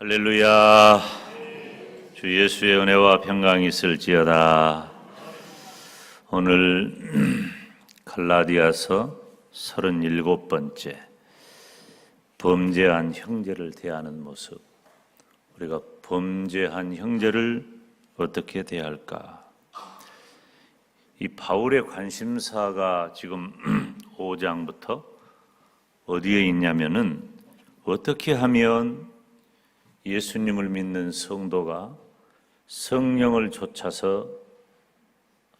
할렐루야. 주 예수의 은혜와 평강이 있을지어다. 오늘 갈라디아서 37번째 범죄한 형제를 대하는 모습. 우리가 범죄한 형제를 어떻게 대할까? 이 바울의 관심사가 지금 5장부터 어디에 있냐면은 어떻게 하면 예수님을 믿는 성도가 성령을 좇아서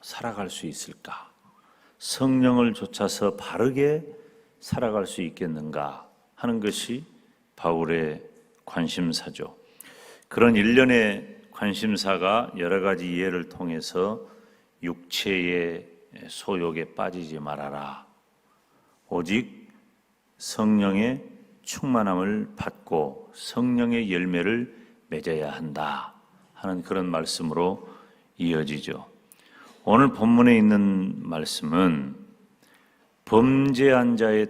살아갈 수 있을까? 성령을 좇아서 바르게 살아갈 수 있겠는가 하는 것이 바울의 관심사죠. 그런 일련의 관심사가 여러 가지 예를 통해서 육체의 소욕에 빠지지 말아라. 오직 성령의 충만함을 받고 성령의 열매를 맺어야 한다 하는 그런 말씀으로 이어지죠. 오늘 본문에 있는 말씀은 범죄한 자에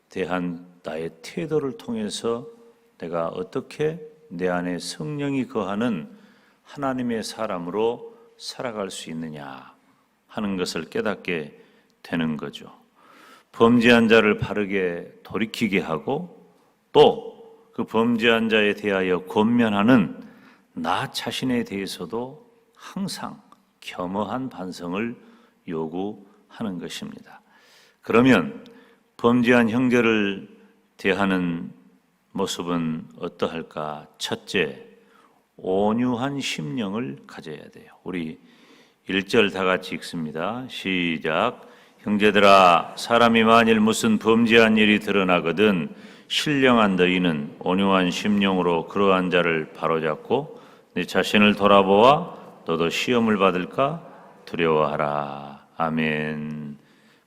대한 나의 태도를 통해서 내가 어떻게 내 안에 성령이 거하는 하나님의 사람으로 살아갈 수 있느냐 하는 것을 깨닫게 되는 거죠. 범죄한 자를 바르게 돌이키게 하고 또 그 범죄한 자에 대하여 권면하는 나 자신에 대해서도 항상 겸허한 반성을 요구하는 것입니다. 그러면 범죄한 형제를 대하는 모습은 어떠할까? 첫째, 온유한 심령을 가져야 돼요. 우리 1절 다 같이 읽습니다. 시작. 형제들아, 사람이 만일 무슨 범죄한 일이 드러나거든 신령한 너희는 온유한 심령으로 그러한 자를 바로잡고 네 자신을 돌아보아 너도 시험을 받을까 두려워하라. 아멘.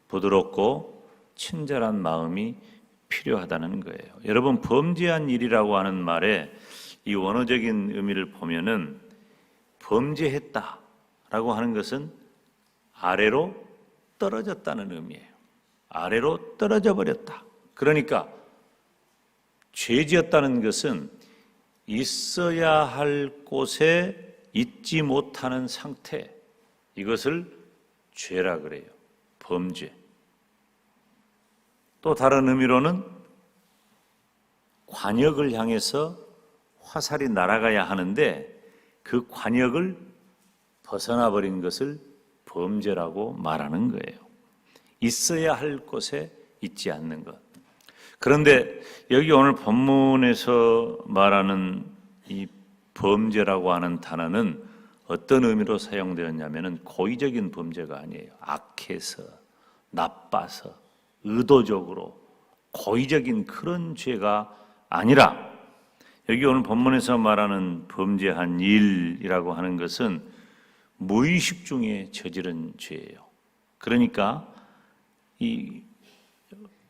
부드럽고 친절한 마음이 필요하다는 거예요. 여러분, 범죄한 일이라고 하는 말에 이 원어적인 의미를 보면은 범죄했다라고 하는 것은 아래로 떨어졌다는 의미예요. 아래로 떨어져 버렸다. 그러니까 죄지었다는 것은 있어야 할 곳에 있지 못하는 상태, 이것을 죄라 그래요. 범죄. 또 다른 의미로는 관역을 향해서 화살이 날아가야 하는데 그 관역을 벗어나 버린 것을 범죄라고 말하는 거예요. 있어야 할 곳에 있지 않는 것. 그런데 여기 오늘 본문에서 말하는 이 범죄라고 하는 단어는 어떤 의미로 사용되었냐면은 고의적인 범죄가 아니에요. 악해서, 나빠서, 의도적으로 고의적인 그런 죄가 아니라 여기 오늘 본문에서 말하는 범죄한 일이라고 하는 것은 무의식 중에 저지른 죄예요. 그러니까 이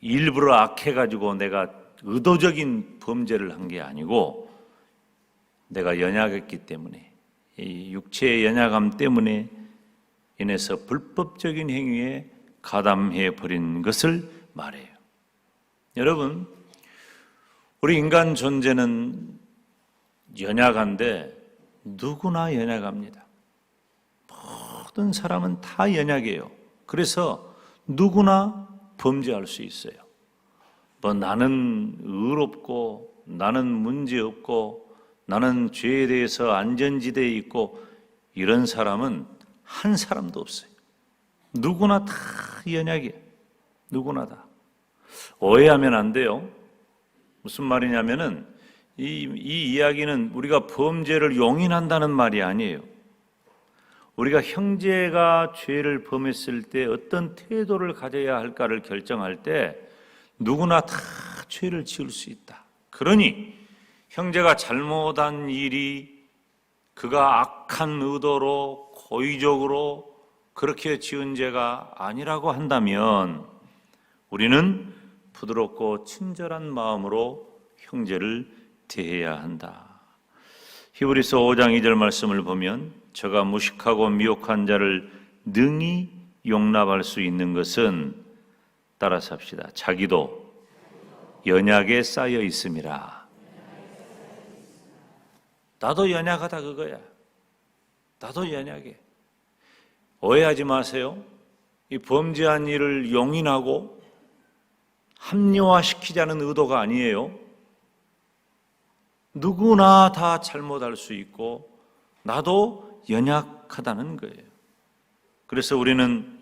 일부러 악해가지고 내가 의도적인 범죄를 한 게 아니고 내가 연약했기 때문에 이 육체의 연약함 때문에 인해서 불법적인 행위에 가담해 버린 것을 말해요. 여러분, 우리 인간 존재는 연약한데 누구나 연약합니다. 모든 사람은 다 연약해요. 그래서 누구나 범죄할 수 있어요. 뭐 나는 의롭고 나는 문제없고 나는 죄에 대해서 안전지대에 있고 이런 사람은 한 사람도 없어요. 누구나 다 연약해요. 누구나 다. 오해하면 안 돼요. 무슨 말이냐면은 이 이야기는 우리가 범죄를 용인한다는 말이 아니에요. 우리가 형제가 죄를 범했을 때 어떤 태도를 가져야 할까를 결정할 때 누구나 다 죄를 지을 수 있다. 그러니 형제가 잘못한 일이 그가 악한 의도로 고의적으로 그렇게 지은 죄가 아니라고 한다면 우리는 부드럽고 친절한 마음으로 형제를 대해야 한다. 히브리서 5장 2절 말씀을 보면 저가 무식하고 미혹한 자를 능히 용납할 수 있는 것은 따라서 합시다. 자기도 연약에 쌓여 있음이라. 나도 연약하다 그거야. 나도 연약해. 오해하지 마세요. 이 범죄한 일을 용인하고 합리화시키자는 의도가 아니에요. 누구나 다 잘못할 수 있고 나도 연약하다는 거예요. 그래서 우리는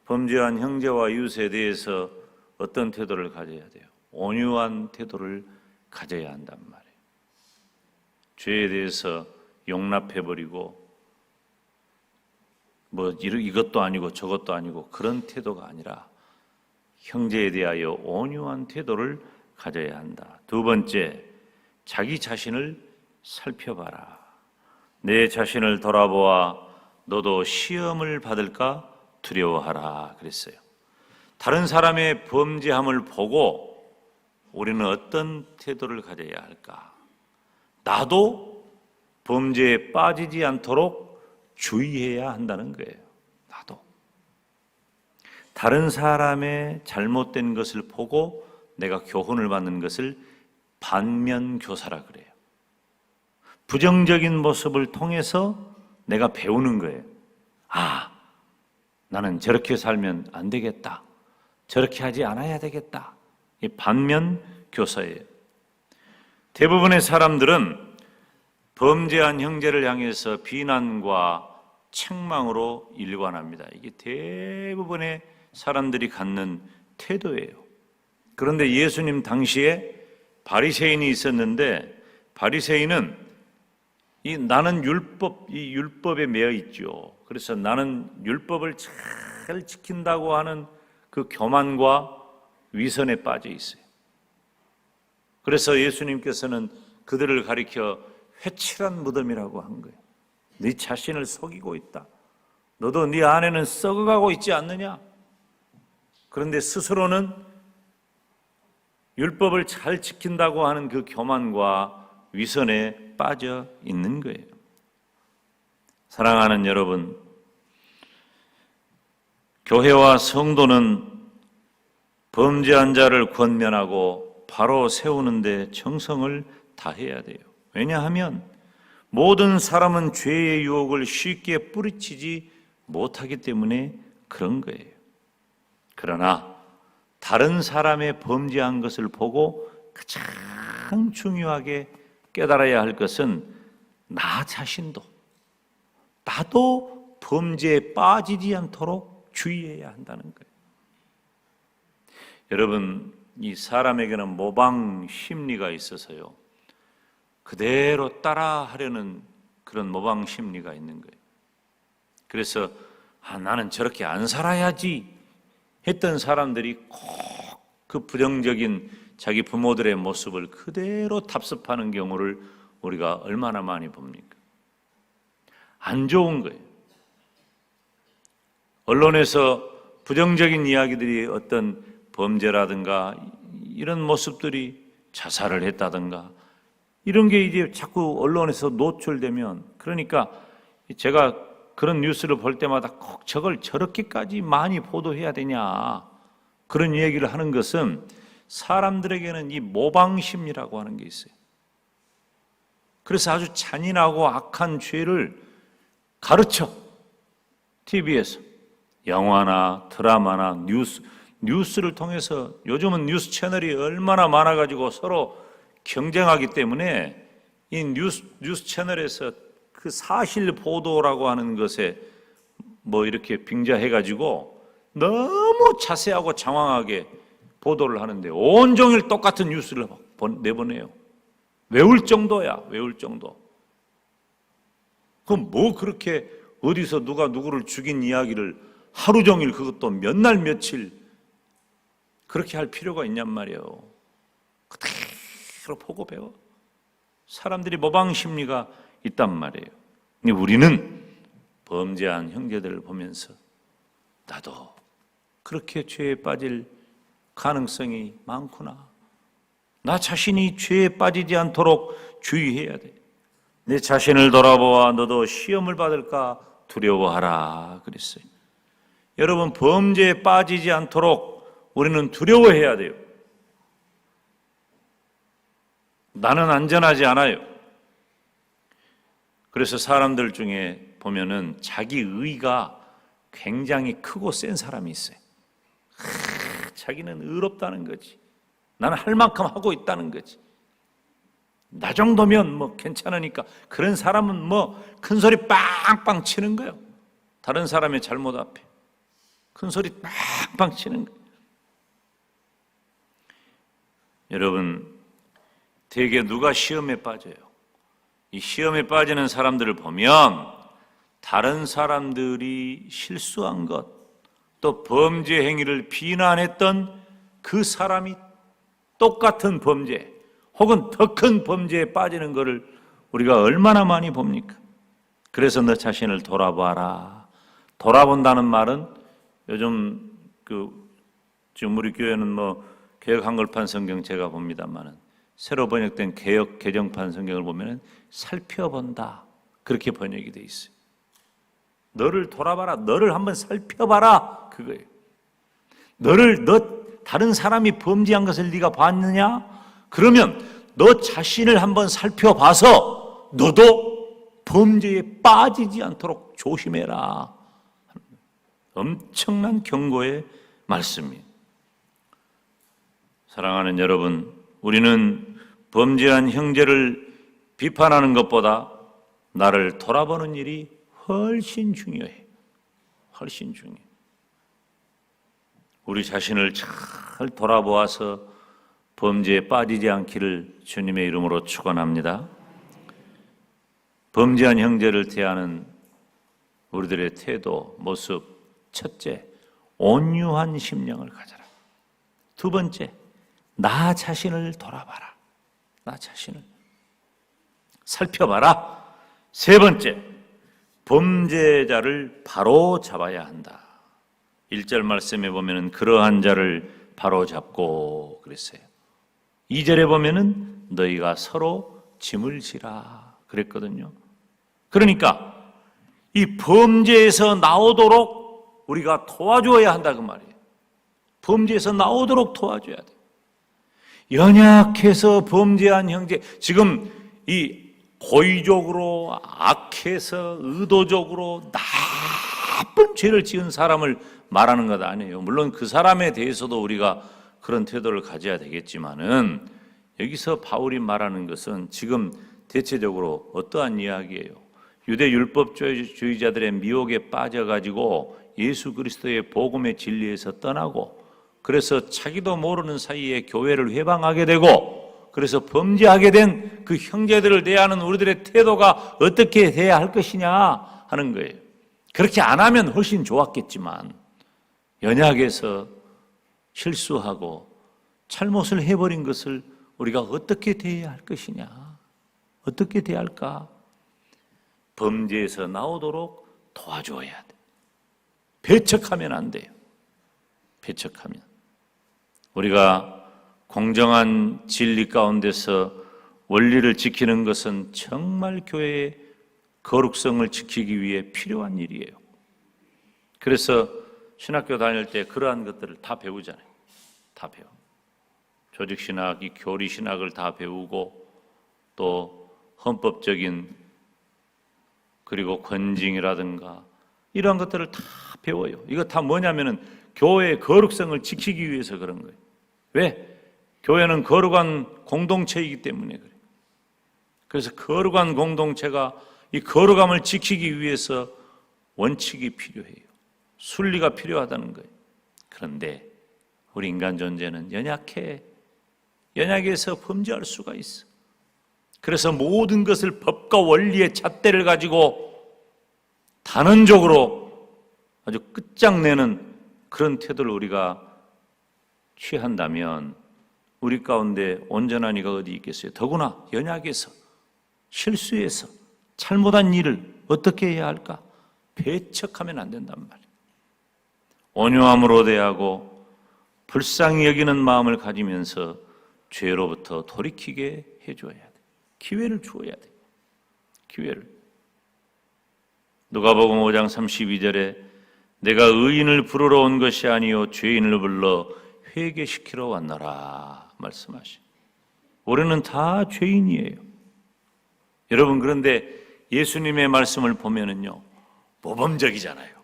범죄한 형제와 이웃에 대해서 어떤 태도를 가져야 돼요? 온유한 태도를 가져야 한단 말이에요. 죄에 대해서 용납해버리고 이것도 아니고 저것도 아니고 그런 태도가 아니라 형제에 대하여 온유한 태도를 가져야 한다. 두 번째, 자기 자신을 살펴봐라. 내 자신을 돌아보아 너도 시험을 받을까 두려워하라 그랬어요. 다른 사람의 범죄함을 보고 우리는 어떤 태도를 가져야 할까? 나도 범죄에 빠지지 않도록 주의해야 한다는 거예요. 나도. 다른 사람의 잘못된 것을 보고 내가 교훈을 받는 것을 반면교사라 그래요. 부정적인 모습을 통해서 내가 배우는 거예요. 아, 나는 저렇게 살면 안 되겠다. 저렇게 하지 않아야 되겠다. 이 반면교사예요. 대부분의 사람들은 범죄한 형제를 향해서 비난과 책망으로 일관합니다. 이게 대부분의 사람들이 갖는 태도예요. 그런데 예수님 당시에 바리새인이 있었는데 바리새인은 나는 율법에 매여 있죠. 그래서 나는 율법을 잘 지킨다고 하는 그 교만과 위선에 빠져 있어요. 그래서 예수님께서는 그들을 가리켜 회칠한 무덤이라고 한 거예요. 네 자신을 속이고 있다. 너도 네 안에는 썩어가고 있지 않느냐? 그런데 스스로는 율법을 잘 지킨다고 하는 그 교만과 위선에 빠져 있는 거예요. 사랑하는 여러분, 교회와 성도는 범죄한 자를 권면하고 바로 세우는 데 정성을 다해야 돼요. 왜냐하면 모든 사람은 죄의 유혹을 쉽게 뿌리치지 못하기 때문에 그런 거예요. 그러나 다른 사람의 범죄한 것을 보고 가장 중요하게 깨달아야 할 것은 나 자신도 나도 범죄에 빠지지 않도록 주의해야 한다는 거예요. 여러분, 이 사람에게는 모방 심리가 있어서요. 그대로 따라하려는 그런 모방 심리가 있는 거예요. 그래서 나는 저렇게 안 살아야지 했던 사람들이 꼭 그 부정적인 자기 부모들의 모습을 그대로 답습하는 경우를 우리가 얼마나 많이 봅니까? 안 좋은 거예요. 언론에서 부정적인 이야기들이 어떤 범죄라든가 이런 모습들이 자살을 했다든가 이런 게 이제 자꾸 언론에서 노출되면, 그러니까 제가 그런 뉴스를 볼 때마다 꼭 저걸 저렇게까지 많이 보도해야 되냐, 그런 얘기를 하는 것은 사람들에게는 이 모방심리라고 하는 게 있어요. 그래서 아주 잔인하고 악한 죄를 가르쳐 TV에서 영화나 드라마나 뉴스를 통해서, 요즘은 뉴스 채널이 얼마나 많아가지고 서로 경쟁하기 때문에 이 뉴스 채널에서 그 사실 보도라고 하는 것에 이렇게 빙자해가지고 너무 자세하고 장황하게 보도를 하는데 온종일 똑같은 뉴스를 내보내요. 외울 정도야, 외울 정도. 그럼 그렇게 어디서 누가 누구를 죽인 이야기를 하루 종일, 그것도 몇 날 며칠 그렇게 할 필요가 있냔 말이에요. 그대로 보고 배워. 사람들이 모방 심리가 있단 말이에요. 근데 우리는 범죄한 형제들을 보면서 나도 그렇게 죄에 빠질 가능성이 많구나. 나 자신이 죄에 빠지지 않도록 주의해야 돼. 내 자신을 돌아보아 너도 시험을 받을까 두려워하라 그랬어요. 여러분, 범죄에 빠지지 않도록 우리는 두려워해야 돼요. 나는 안전하지 않아요. 그래서 사람들 중에 보면은 자기 의가 굉장히 크고 센 사람이 있어요. 자기는 의롭다는 거지. 나는 할 만큼 하고 있다는 거지. 나 정도면 뭐 괜찮으니까. 그런 사람은 뭐 큰 소리 빵빵 치는 거예요. 다른 사람의 잘못 앞에 큰 소리 빵빵 치는 거예요. 여러분, 대개 누가 시험에 빠져요? 이 시험에 빠지는 사람들을 보면 다른 사람들이 실수한 것, 또 범죄 행위를 비난했던 그 사람이 똑같은 범죄 혹은 더 큰 범죄에 빠지는 것을 우리가 얼마나 많이 봅니까? 그래서 너 자신을 돌아봐라. 돌아본다는 말은 요즘 지금 우리 교회는 뭐 개역 한글판 성경 제가 봅니다만은 새로 번역된 개역 개정판 성경을 보면은 살펴본다 그렇게 번역이 돼 있어요. 너를 돌아봐라. 너를 한번 살펴봐라. 그거예요. 너 다른 사람이 범죄한 것을 네가 봤느냐? 그러면 너 자신을 한번 살펴봐서 너도 범죄에 빠지지 않도록 조심해라. 엄청난 경고의 말씀이에요. 사랑하는 여러분, 우리는 범죄한 형제를 비판하는 것보다 나를 돌아보는 일이 훨씬 중요해. 훨씬 중요해. 우리 자신을 잘 돌아보아서 범죄에 빠지지 않기를 주님의 이름으로 축원합니다. 범죄한 형제를 대하는 우리들의 태도, 모습. 첫째, 온유한 심령을 가져라. 두 번째, 나 자신을 돌아봐라. 나 자신을 살펴봐라. 세 번째, 범죄자를 바로 잡아야 한다. 1절 말씀에 보면은 그러한 자를 바로 잡고 그랬어요. 2절에 보면은 너희가 서로 짐을 지라 그랬거든요. 그러니까 이 범죄에서 나오도록 우리가 도와줘야 한다 그 말이에요. 범죄에서 나오도록 도와줘야 돼. 연약해서 범죄한 형제, 지금 이 고의적으로 악해서 의도적으로 나쁜 죄를 지은 사람을 말하는 것 아니에요. 물론 그 사람에 대해서도 우리가 그런 태도를 가져야 되겠지만은 여기서 바울이 말하는 것은 지금 대체적으로 어떠한 이야기예요? 유대 율법주의자들의 미혹에 빠져가지고 예수 그리스도의 복음의 진리에서 떠나고 그래서 자기도 모르는 사이에 교회를 회방하게 되고 그래서 범죄하게 된 그 형제들을 대하는 우리들의 태도가 어떻게 돼야 할 것이냐 하는 거예요. 그렇게 안 하면 훨씬 좋았겠지만 연약해서 실수하고 잘못을 해버린 것을 우리가 어떻게 대해야 할 것이냐, 어떻게 대해야 할까? 범죄에서 나오도록 도와줘야 돼. 배척하면 안 돼요. 배척하면. 우리가 공정한 진리 가운데서 원리를 지키는 것은 정말 교회의 거룩성을 지키기 위해 필요한 일이에요. 그래서 신학교 다닐 때 그러한 것들을 다 배우잖아요. 다 배워. 조직신학, 이 교리신학을 다 배우고 또 헌법적인 그리고 권징이라든가 이러한 것들을 다 배워요. 이거 다 뭐냐면은 교회의 거룩성을 지키기 위해서 그런 거예요. 왜? 교회는 거룩한 공동체이기 때문에 그래요. 그래서 거룩한 공동체가 이 거룩함을 지키기 위해서 원칙이 필요해요. 순리가 필요하다는 거예요. 그런데 우리 인간 존재는 연약해. 연약해서 범죄할 수가 있어. 그래서 모든 것을 법과 원리의 잣대를 가지고 단언적으로 아주 끝장내는 그런 태도를 우리가 취한다면 우리 가운데 온전한 이가 어디 있겠어요? 더구나 연약해서 실수해서 잘못한 일을 어떻게 해야 할까? 배척하면 안 된단 말이에요. 온유함으로 대하고 불쌍히 여기는 마음을 가지면서 죄로부터 돌이키게 해줘야 돼. 기회를 주어야 돼. 기회를. 누가복음 5장 32절에 내가 의인을 부르러 온 것이 아니요 죄인을 불러 회개시키러 왔노라 말씀하시. 우리는 다 죄인이에요. 여러분, 그런데 예수님의 말씀을 보면은요, 모범적이잖아요.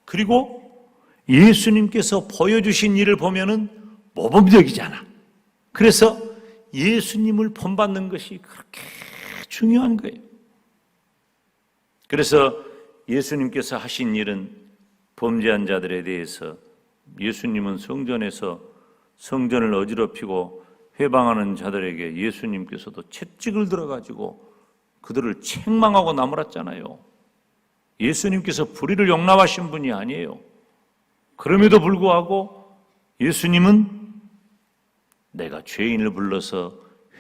그리고 예수님께서 보여주신 일을 보면은 모범적이잖아. 그래서 예수님을 본받는 것이 그렇게 중요한 거예요. 그래서 예수님께서 하신 일은 범죄한 자들에 대해서 예수님은 성전에서 성전을 어지럽히고 회방하는 자들에게 예수님께서도 채찍을 들어가지고 그들을 책망하고 나무랐잖아요. 예수님께서 불의를 용납하신 분이 아니에요. 그럼에도 불구하고 예수님은 내가 죄인을 불러서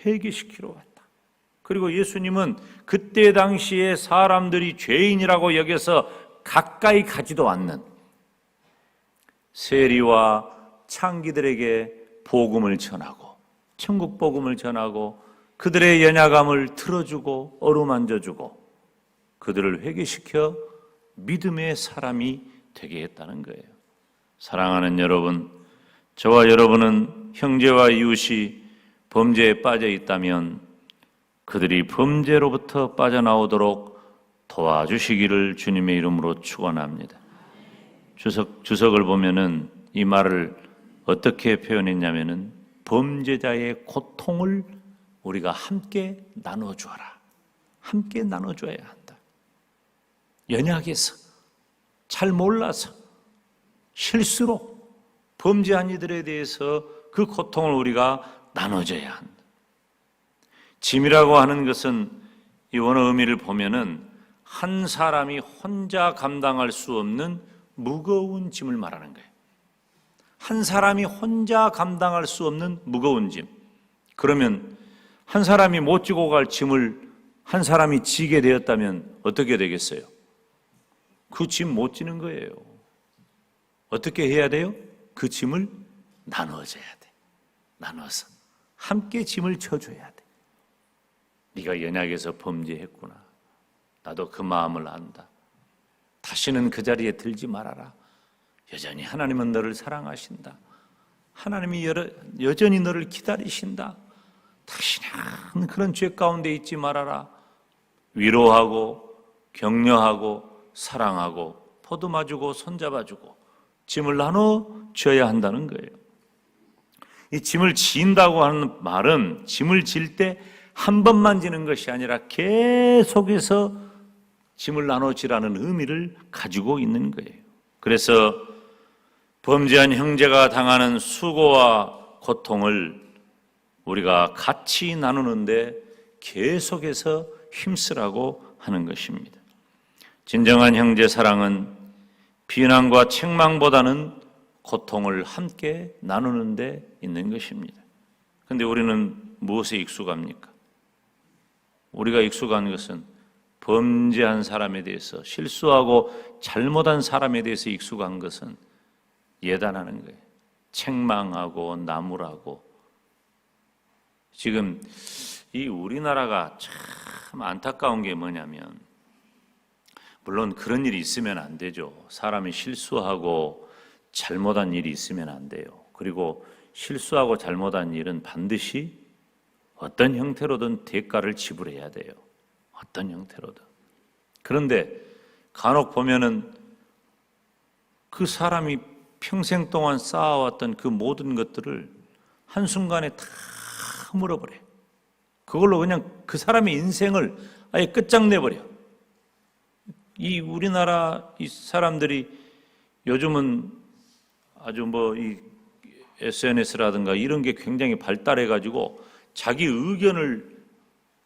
회개시키러 왔다. 그리고 예수님은 그때 당시에 사람들이 죄인이라고 여겨서 가까이 가지도 않는 세리와 창기들에게 복음을 전하고 천국 복음을 전하고 그들의 연약함을 들어주고 어루만져주고 그들을 회개시켜 믿음의 사람이 되게 했다는 거예요. 사랑하는 여러분, 저와 여러분은 형제와 이웃이 범죄에 빠져 있다면 그들이 범죄로부터 빠져나오도록 도와주시기를 주님의 이름으로 축원합니다. 주석을 보면은 이 말을 어떻게 표현했냐면은 범죄자의 고통을 우리가 함께 나눠주어라. 함께 나눠줘야 한다. 연약해서, 잘 몰라서, 실수로 범죄한 이들에 대해서 그 고통을 우리가 나눠줘야 한다. 짐이라고 하는 것은 이 원어 의미를 보면은 한 사람이 혼자 감당할 수 없는 무거운 짐을 말하는 거예요. 한 사람이 혼자 감당할 수 없는 무거운 짐. 그러면 한 사람이 못 지고 갈 짐을 한 사람이 지게 되었다면 어떻게 되겠어요? 그 짐 못 지는 거예요. 어떻게 해야 돼요? 그 짐을 나눠줘야 돼. 나눠서 함께 짐을 져줘야 돼. 네가 연약해서 범죄했구나. 나도 그 마음을 안다. 다시는 그 자리에 들지 말아라. 여전히 하나님은 너를 사랑하신다. 하나님이 여전히 너를 기다리신다. 다시는 그런 죄 가운데 있지 말아라. 위로하고 격려하고 사랑하고 포도마주고 손잡아주고 짐을 나눠줘야 한다는 거예요. 이 짐을 지인다고 하는 말은 짐을 질 때 한 번만 지는 것이 아니라 계속해서 짐을 나눠지라는 의미를 가지고 있는 거예요. 그래서 범죄한 형제가 당하는 수고와 고통을 우리가 같이 나누는데 계속해서 힘쓰라고 하는 것입니다. 진정한 형제 사랑은 비난과 책망보다는 고통을 함께 나누는 데 있는 것입니다. 그런데 우리는 무엇에 익숙합니까? 우리가 익숙한 것은 범죄한 사람에 대해서, 실수하고 잘못한 사람에 대해서 익숙한 것은 예단하는 거예요. 책망하고 나무라고. 지금 이 우리나라가 참 안타까운 게 뭐냐면, 물론 그런 일이 있으면 안 되죠. 사람이 실수하고 잘못한 일이 있으면 안 돼요. 그리고 실수하고 잘못한 일은 반드시 어떤 형태로든 대가를 지불해야 돼요. 어떤 형태로든. 그런데 간혹 보면은 그 사람이 평생 동안 쌓아왔던 그 모든 것들을 한순간에 다 허물어버려요. 그걸로 그냥 그 사람의 인생을 아예 끝장내버려. 이 우리나라 이 사람들이 요즘은 아주 이 SNS라든가 이런 게 굉장히 발달해가지고 자기 의견을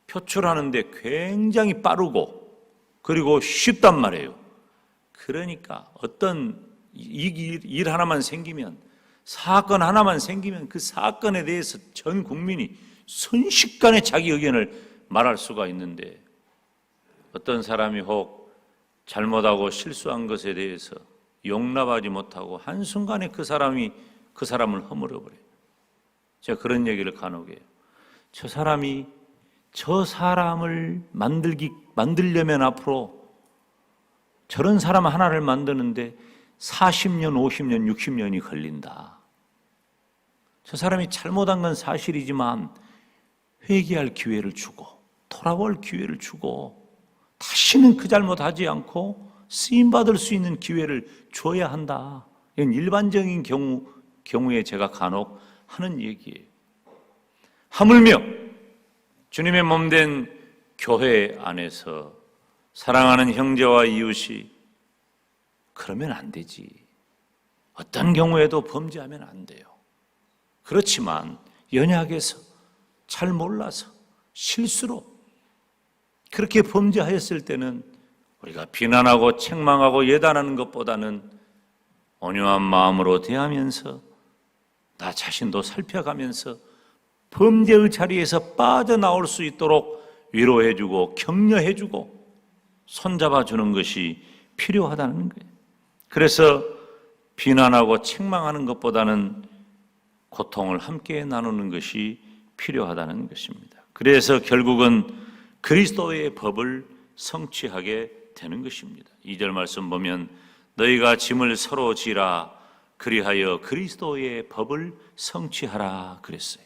표출하는데 굉장히 빠르고 그리고 쉽단 말이에요. 그러니까 어떤 일 하나만 생기면, 사건 하나만 생기면 그 사건에 대해서 전 국민이 순식간에 자기 의견을 말할 수가 있는데, 어떤 사람이 혹 잘못하고 실수한 것에 대해서 용납하지 못하고 한순간에 그 사람을 허물어버려요. 제가 그런 얘기를 간혹 해요. 저 사람을 만들려면 앞으로 저런 사람 하나를 만드는데 40년, 50년, 60년이 걸린다. 저 사람이 잘못한 건 사실이지만 회개할 기회를 주고 돌아올 기회를 주고 다시는 그 잘못하지 않고 쓰임받을 수 있는 기회를 줘야 한다. 이건 일반적인 경우에 제가 간혹 하는 얘기예요. 하물며 주님의 몸된 교회 안에서 사랑하는 형제와 이웃이 그러면 안 되지. 어떤 경우에도 범죄하면 안 돼요. 그렇지만 연약해서 잘 몰라서 실수로 그렇게 범죄하였을 때는 우리가 비난하고 책망하고 예단하는 것보다는 온유한 마음으로 대하면서 나 자신도 살펴가면서 범죄의 자리에서 빠져나올 수 있도록 위로해주고 격려해주고 손잡아주는 것이 필요하다는 거예요. 그래서 비난하고 책망하는 것보다는 고통을 함께 나누는 것이 필요하다는 것입니다. 그래서 결국은 그리스도의 법을 성취하게 되는 것입니다. 2절 말씀 보면 너희가 짐을 서로 지라 그리하여 그리스도의 법을 성취하라 그랬어요.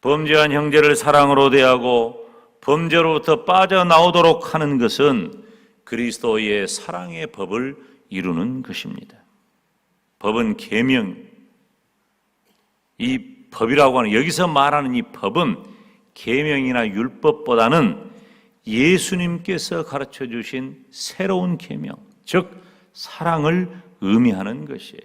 범죄한 형제를 사랑으로 대하고 범죄로부터 빠져나오도록 하는 것은 그리스도의 사랑의 법을 이루는 것입니다. 법은 계명, 이 법이라고 하는 여기서 말하는 이 법은 계명이나 율법보다는 예수님께서 가르쳐 주신 새로운 계명, 즉 사랑을 의미하는 것이에요.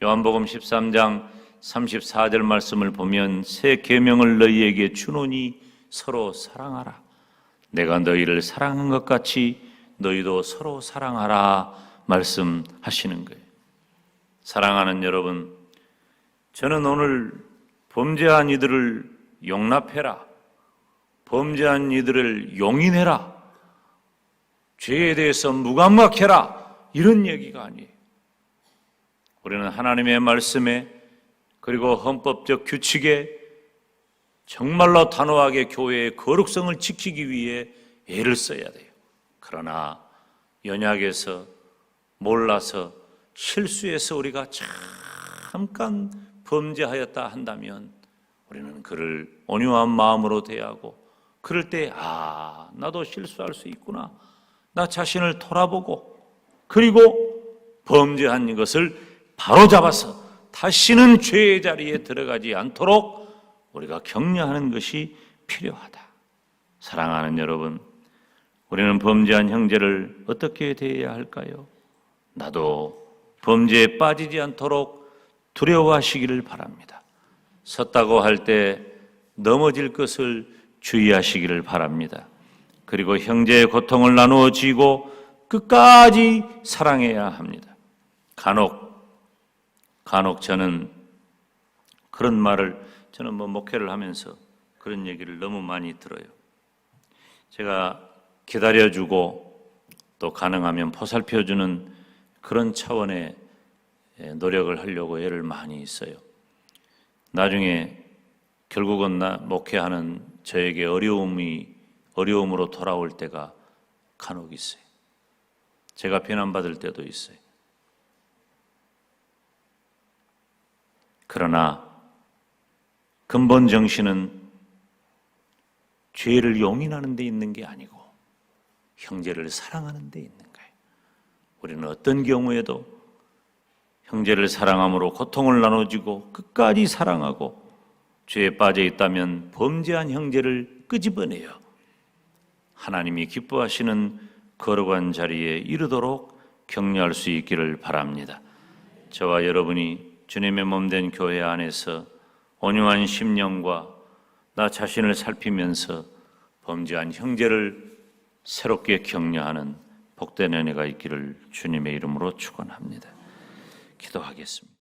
요한복음 13장 34절 말씀을 보면 새 계명을 너희에게 주노니 서로 사랑하라. 내가 너희를 사랑한 것 같이 너희도 서로 사랑하라 말씀하시는 거예요. 사랑하는 여러분, 저는 오늘 범죄한 이들을 용납해라, 범죄한 이들을 용인해라, 죄에 대해서 무감각해라 이런 얘기가 아니에요. 우리는 하나님의 말씀에 그리고 헌법적 규칙에 정말로 단호하게 교회의 거룩성을 지키기 위해 애를 써야 돼요. 그러나 연약해서 몰라서 실수해서 우리가 잠깐 범죄하였다 한다면 우리는 그를 온유한 마음으로 대하고 그럴 때 나도 실수할 수 있구나. 나 자신을 돌아보고 그리고 범죄한 것을 바로잡아서 다시는 죄의 자리에 들어가지 않도록 우리가 격려하는 것이 필요하다. 사랑하는 여러분, 우리는 범죄한 형제를 어떻게 대해야 할까요? 나도 범죄에 빠지지 않도록 두려워하시기를 바랍니다. 섰다고 할 때 넘어질 것을 주의하시기를 바랍니다. 그리고 형제의 고통을 나누어 지고 끝까지 사랑해야 합니다. 간혹 저는 그런 말을 저는 목회를 하면서 그런 얘기를 너무 많이 들어요. 제가 기다려주고 또 가능하면 보살펴주는 그런 차원의 노력을 하려고 애를 많이 써요. 나중에 결국은 목회하는 저에게 어려움으로 돌아올 때가 간혹 있어요. 제가 비난받을 때도 있어요. 그러나 근본 정신은 죄를 용인하는 데 있는 게 아니고 형제를 사랑하는 데 있는 거예요. 우리는 어떤 경우에도 형제를 사랑함으로 고통을 나눠주고 끝까지 사랑하고 죄에 빠져 있다면 범죄한 형제를 끄집어내요. 하나님이 기뻐하시는 거룩한 자리에 이르도록 격려할 수 있기를 바랍니다. 저와 여러분이 주님의 몸된 교회 안에서 온유한 심령과 나 자신을 살피면서 범죄한 형제를 새롭게 격려하는 복된 은혜가 있기를 주님의 이름으로 축원합니다. 기도하겠습니다.